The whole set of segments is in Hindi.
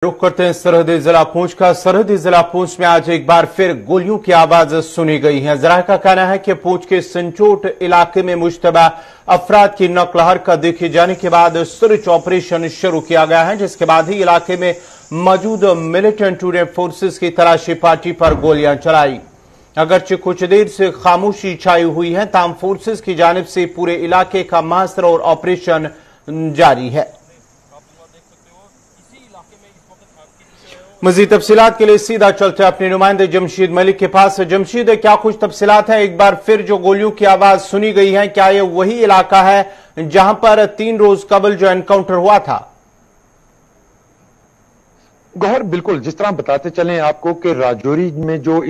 रुख करते हैं सरहदी जिला पुंछ का। सरहदी जिला पुंछ में आज एक बार फिर गोलियों की आवाज सुनी गई है। जराये का कहना है कि पुंछ के संचोट इलाके में मुश्तबा अफराद की नकलहरकत देखे जाने के बाद सर्च ऑपरेशन शुरू किया गया है, जिसके बाद ही इलाके में मौजूद मिलिटेंट ने फोर्सेस की तलाशी पार्टी पर गोलियां चलाई। अगरचे कुछ देर से खामोशी छाई हुई है, ताहम फोर्सेस की जानिब से पूरे इलाके का मुहसरा और ऑपरेशन जारी है। मजीद तफसीलात के लिए सीधा चलते हैं अपने नुमाइंदे जमशीद मलिक के पास। जमशीद, क्या कुछ तफसीलात है? एक बार फिर जो गोलियों की आवाज सुनी गई है, क्या ये वही इलाका है जहां पर 3 रोज कबल जो एनकाउंटर हुआ था? गौहर, बिल्कुल जिस तरह बताते चलें आपको कि राजौरी में जो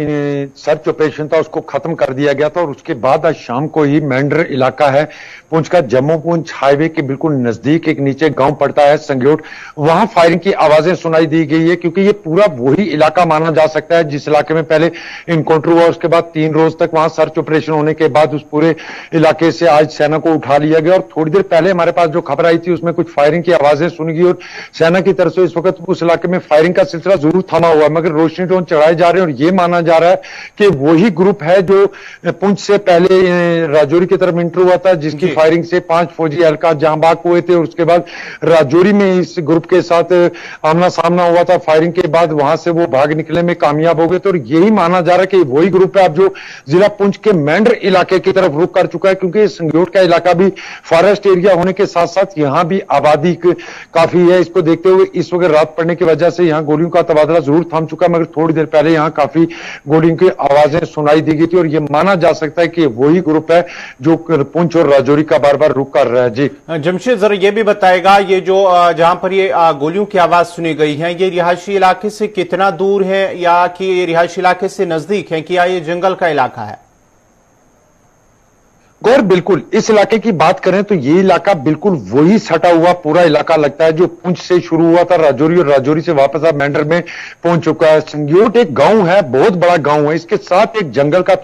सर्च ऑपरेशन था उसको खत्म कर दिया गया था और उसके बाद आज शाम को ही मेंढर इलाका है पुंछ का, जम्मू पुंछ हाईवे के बिल्कुल नजदीक एक नीचे गांव पड़ता है संग्योट, वहां फायरिंग की आवाजें सुनाई दी गई है क्योंकि ये पूरा वही इलाका माना जा सकता है जिस इलाके में पहले इनकाउंटर हुआ। उसके बाद 3 रोज तक वहां सर्च ऑपरेशन होने के बाद उस पूरे इलाके से आज सेना को उठा लिया गया और थोड़ी देर पहले हमारे पास जो खबर आई थी उसमें कुछ फायरिंग की आवाजें सुनी गई और सेना की तरफ से इस वक्त उस इलाके में फायरिंग का सिलसिला जरूर थमा हुआ है, मगर रोशनी ड्रोन चढ़ाए जा रहे हैं और यह माना जा रहा है कि वही ग्रुप है जो पुंछ से पहले राजौरी की तरफ इंटर हुआ था, जिसकी फायरिंग से 5 फौजी एहलकार जहां हुए थे और उसके बाद राजौरी में इस ग्रुप के साथ आमना सामना हुआ था। फायरिंग के बाद वहां से वो भाग निकलने में कामयाब हो गए थे और यही माना जा रहा है कि वही ग्रुप है अब जो जिला पुंछ के मेंढर इलाके की तरफ रुख कर चुका है, क्योंकि संग्योट का इलाका भी फॉरेस्ट एरिया होने के साथ साथ यहां भी आबादी काफी है। इसको देखते हुए इस वक्त रात पड़ने की वजह से यहां गोलियों का तबादला जरूर थम चुका है, मगर थोड़ी देर पहले यहां काफी गोलियों की आवाजें सुनाई दी गई थी और यह माना जा सकता है कि वही ग्रुप है जो पुंछ और राजौरी का बार बार रुख कर रहा है। जी जमशेद, जरा यह भी बताएगा, ये जो जहां पर ये गोलियों की आवाज सुनी गई है, ये रिहायशी इलाके से कितना दूर है या कि ये रिहायशी इलाके से नजदीक है, क्या ये जंगल का इलाका है? गौर, बिल्कुल इस इलाके की बात करें तो ये इलाका बिल्कुल वही सटा हुआ पूरा इलाका लगता है जो पुंछ से शुरू हुआ था राजौरी और राजौरी से वापस अब मेंढर में पहुंच चुका है। संग्योट एक गांव है, बहुत बड़ा गांव है, इसके साथ एक जंगल का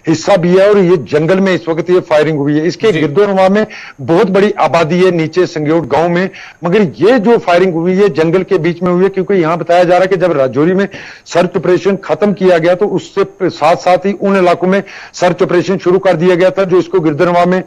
हिस्सा भी है और ये जंगल में इस वक्त ये फायरिंग हुई है। इसके गिरदोनवा में बहुत बड़ी आबादी है नीचे संग्योट गांव में, मगर ये जो फायरिंग हुई है जंगल के बीच में हुई है क्योंकि यहां बताया जा रहा है कि जब राजौरी में सर्च ऑपरेशन खत्म किया गया तो उससे साथ साथ ही उन इलाकों में सर्च ऑपरेशन शुरू कर दिया गया था जो इसको गिरदनवा में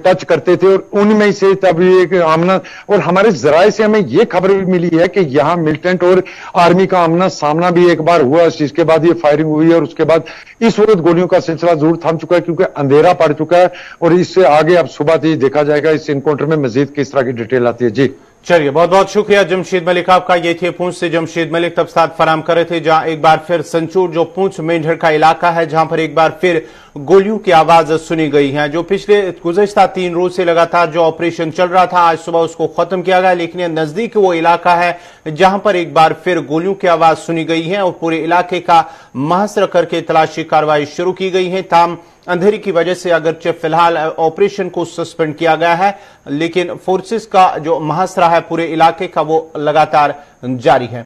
टच करते थे और उनमें से तब एक आमना, और हमारे जराये से हमें यह खबर भी मिली है कि यहां मिलिटेंट और आर्मी का आमना सामना भी एक बार हुआ, जिसके बाद ये फायरिंग हुई है और उसके बाद इस वक्त गोलियों का सिलसिला जरूर थम चुका है क्योंकि अंधेरा पड़ चुका है और इससे आगे अब सुबह ही देखा जाएगा इस एनकाउंटर में मजीद किस तरह की डिटेल आती है। जी चलिए, बहुत बहुत शुक्रिया जमशीद मलिक आपका। ये थे पुंछ से जमशीद मलिक तफसीलात फराम कर रहे थे, जहां एक बार फिर संचूर जो पुंछ मेंढर का इलाका है जहां पर एक बार फिर गोलियों की आवाज सुनी गई है। जो पिछले गुज़श्ता 3 रोज से लगातार जो ऑपरेशन चल रहा था, आज सुबह उसको खत्म किया गया, लेकिन नजदीक वो इलाका है जहां पर एक बार फिर गोलियों की आवाज सुनी गई है और पूरे इलाके का मुहसरा करके तलाशी कार्रवाई शुरू की गई है। ताम अंधेरे की वजह से अगरचे फिलहाल ऑपरेशन को सस्पेंड किया गया है, लेकिन फोर्सेस का जो मुहसरा है पूरे इलाके का वो लगातार जारी है।